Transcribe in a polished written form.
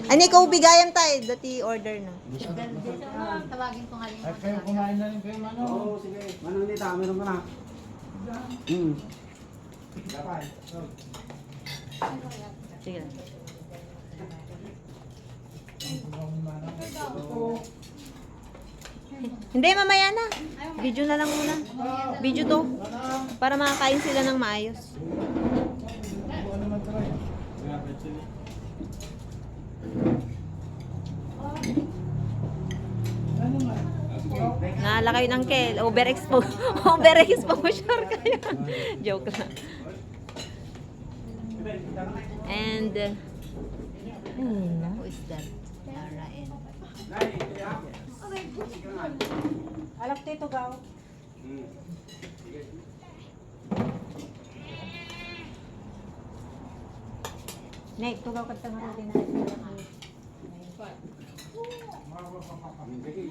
Ani ko bigayam tayo, dati order na. Tawagin ko nga yung At kayo kumain na rin kayo, Manong. Oo, sige. Manang dito, meron ka na. Sige na. Hindi, mamaya na. Video na lang muna. Video to. Para makakain sila ng maayos. Ano naman tayo? Ano man? Naala kayo ng Kel. Overexposure kayo. Joke lang. And, Who is that? Lara and... Alak tito gaw. Nek, tugaw ka tanga rin na.